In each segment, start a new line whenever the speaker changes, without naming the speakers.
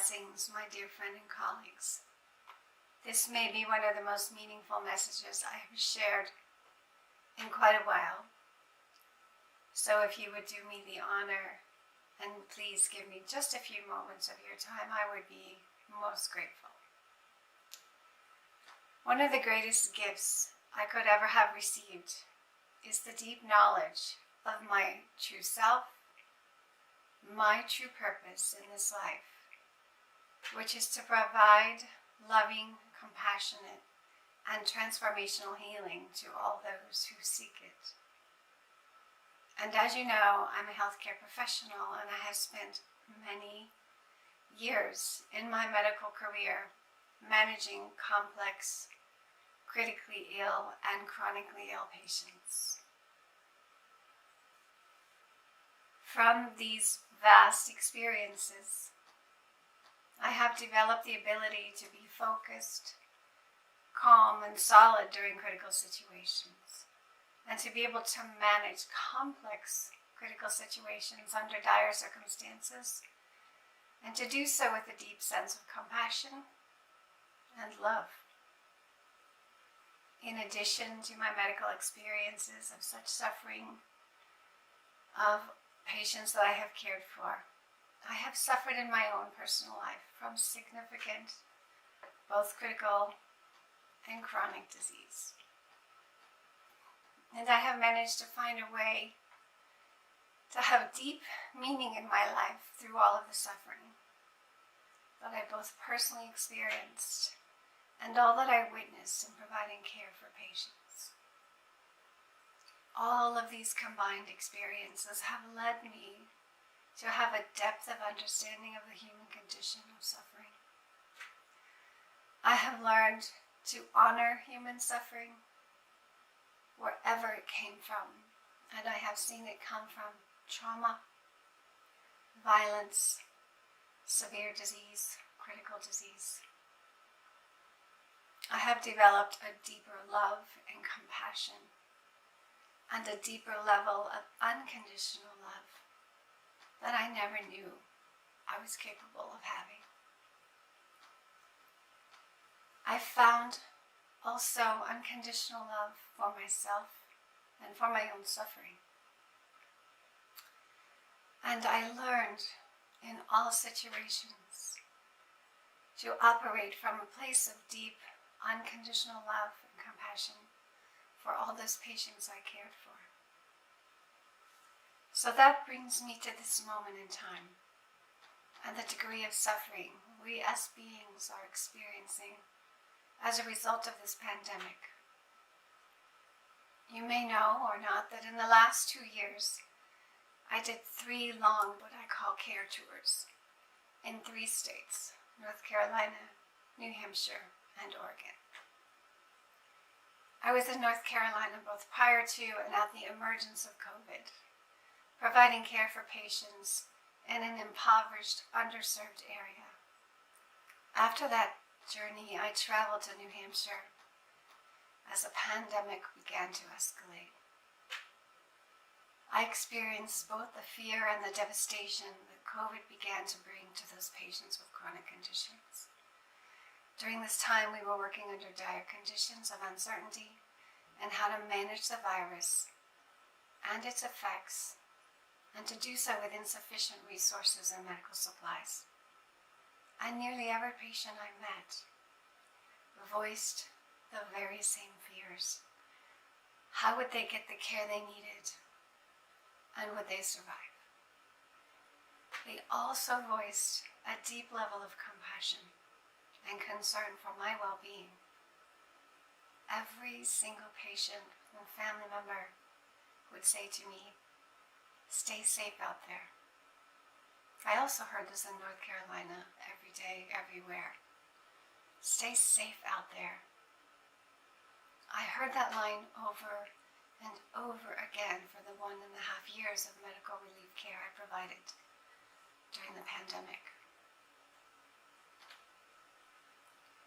blessings, my dear friend and colleagues. This may be one of the most meaningful messages I have shared in quite a while. So if you would do me the honor and please give me just a few moments of your time, I would be most grateful. One of the greatest gifts I could ever have received is the deep knowledge of my true self, my true purpose in this life, which is to provide loving, compassionate, and transformational healing to all those who seek it. And as you know, I'm a healthcare professional, and I have spent many years in my medical career managing complex, critically ill, and chronically ill patients. From these vast experiences, I have developed the ability to be focused, calm, and solid during critical situations, and to be able to manage complex critical situations under dire circumstances, and to do so with a deep sense of compassion and love. In addition to my medical experiences of such suffering of patients that I have cared for, I have suffered in my own personal life from significant, both critical and chronic disease. And I have managed to find a way to have deep meaning in my life through all of the suffering that I both personally experienced and all that I witnessed in providing care for patients. All of these combined experiences have led me to have a depth of understanding of the human condition of suffering. I have learned to honor human suffering wherever it came from, and I have seen it come from trauma, violence, severe disease, critical disease. I have developed a deeper love and compassion and a deeper level of unconditional love that I never knew I was capable of having. I found also unconditional love for myself and for my own suffering. And I learned in all situations to operate from a place of deep, unconditional love and compassion for all those patients I cared for. So that brings me to this moment in time and the degree of suffering we as beings are experiencing as a result of this pandemic. You may know or not that in the last 2 years, I did 3 long what I call care tours in 3 states, North Carolina, New Hampshire, and Oregon. I was in North Carolina both prior to and at the emergence of COVID, providing care for patients in an impoverished, underserved area. After that journey, I traveled to New Hampshire as the pandemic began to escalate. I experienced both the fear and the devastation that COVID began to bring to those patients with chronic conditions. During this time, we were working under dire conditions of uncertainty and how to manage the virus and its effects, and to do so with insufficient resources and medical supplies. And nearly every patient I met voiced the very same fears. How would they get the care they needed? And would they survive? They also voiced a deep level of compassion and concern for my well-being. Every single patient and family member would say to me, "Stay safe out there." I also heard this in North Carolina every day, everywhere. "Stay safe out there." I heard that line over and over again for the 1.5 years of medical relief care I provided during the pandemic.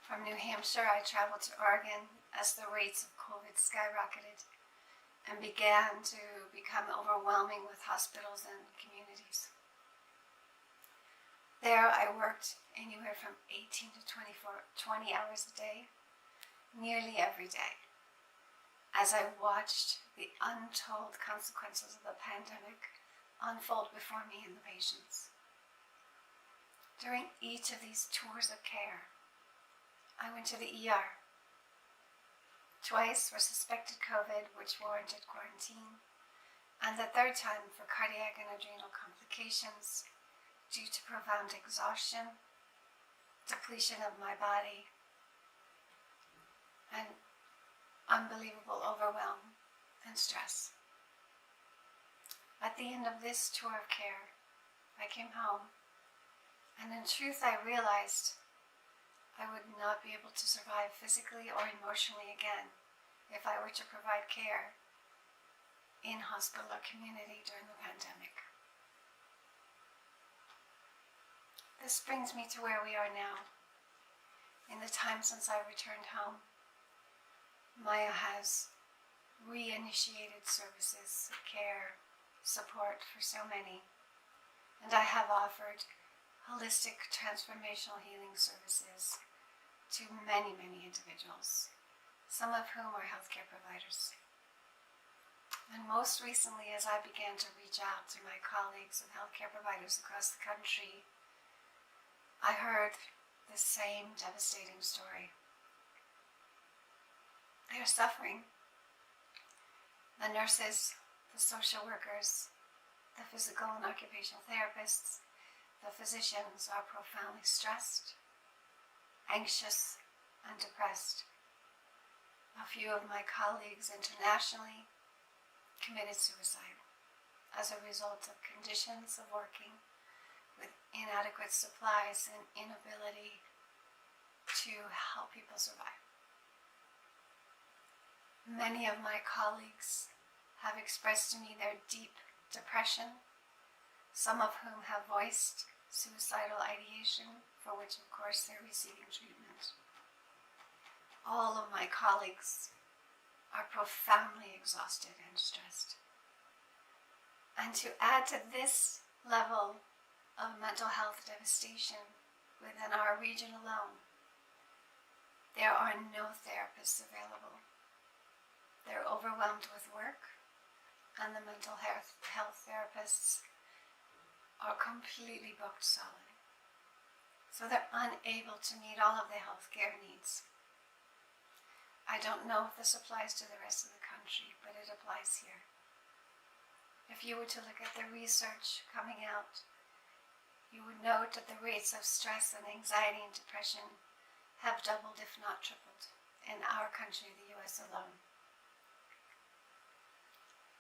From New Hampshire, I traveled to Oregon as the rates of COVID skyrocketed and began to become overwhelming with hospitals and communities. There I worked anywhere from 18 to 20 hours a day, nearly every day, as I watched the untold consequences of the pandemic unfold before me and the patients. During each of these tours of care, I went to the ER. Twice for suspected COVID, which warranted quarantine, and the third time for cardiac and adrenal complications due to profound exhaustion, depletion of my body, and unbelievable overwhelm and stress. At the end of this tour of care, I came home, and in truth I realized I would not be able to survive physically or emotionally again if I were to provide care in hospital or community during the pandemic. This brings me to where we are now. In the time since I returned home, Maya has reinitiated services, care, support for so many, and I have offered holistic transformational healing services to many, many individuals, some of whom are healthcare providers. And most recently, as I began to reach out to my colleagues and healthcare providers across the country, I heard the same devastating story. They are suffering. The nurses, the social workers, the physical and occupational therapists, the physicians are profoundly stressed, anxious, and depressed. A few of my colleagues internationally committed suicide as a result of conditions of working with inadequate supplies and inability to help people survive. Many of my colleagues have expressed to me their deep depression, some of whom have voiced suicidal ideation, for which of course they're receiving treatment. All of my colleagues are profoundly exhausted and stressed. And to add to this level of mental health devastation within our region alone, there are no therapists available. They're overwhelmed with work, and the mental health therapists are completely booked solid. So they're unable to meet all of the healthcare needs. I don't know if this applies to the rest of the country, but it applies here. If you were to look at the research coming out, you would note that the rates of stress and anxiety and depression have doubled, if not tripled, in our country, the US alone.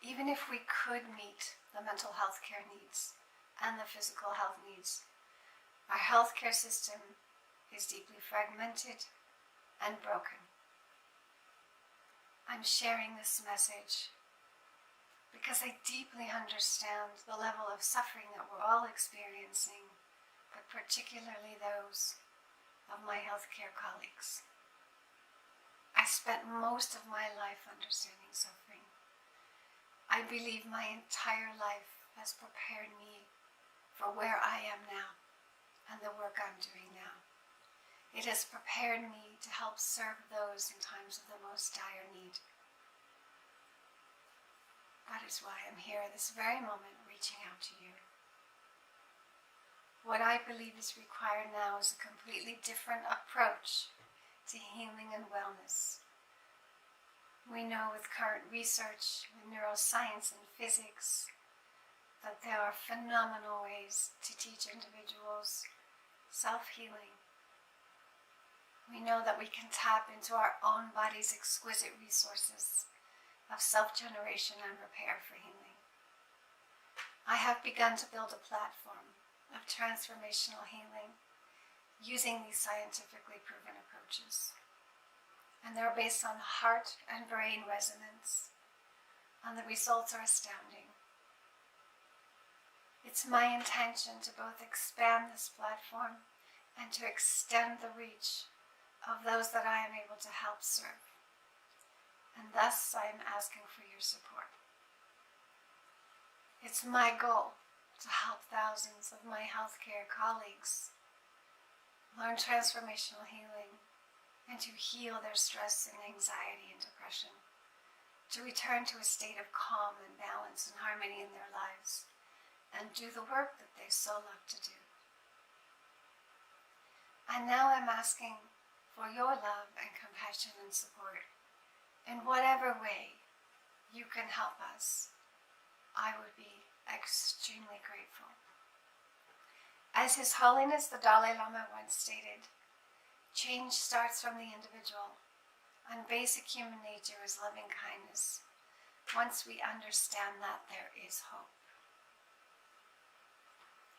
Even if we could meet the mental health care needs and the physical health needs, our healthcare system is deeply fragmented and broken. I'm sharing this message because I deeply understand the level of suffering that we're all experiencing, but particularly those of my healthcare colleagues. I spent most of my life understanding suffering. I believe my entire life has prepared me for where I am now and the work I'm doing now. It has prepared me to help serve those in times of the most dire need. That is why I'm here at this very moment reaching out to you. What I believe is required now is a completely different approach to healing and wellness. We know with current research, with neuroscience and physics, that there are phenomenal ways to teach individuals self-healing. We know that we can tap into our own body's exquisite resources of self-generation and repair for healing. I have begun to build a platform of transformational healing using these scientifically proven approaches. And they're based on heart and brain resonance, and the results are astounding. It's my intention to both expand this platform and to extend the reach of those that I am able to help serve. And thus I am asking for your support. It's my goal to help thousands of my healthcare colleagues learn transformational healing and to heal their stress and anxiety and depression, to return to a state of calm and balance and harmony in their lives, and do the work that they so love to do. And now I'm asking for your love and compassion and support in whatever way you can help us. I would be extremely grateful. As His Holiness the Dalai Lama once stated, change starts from the individual, and basic human nature is loving kindness. Once we understand that, there is hope.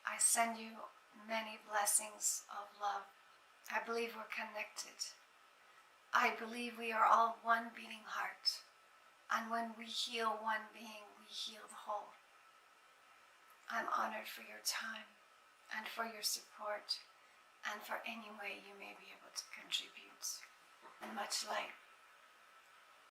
I send you many blessings of love. I believe we're connected. I believe we are all one beating heart. And when we heal one being, we heal the whole. I'm honored for your time and for your support and for any way you may be able to contribute. And much light.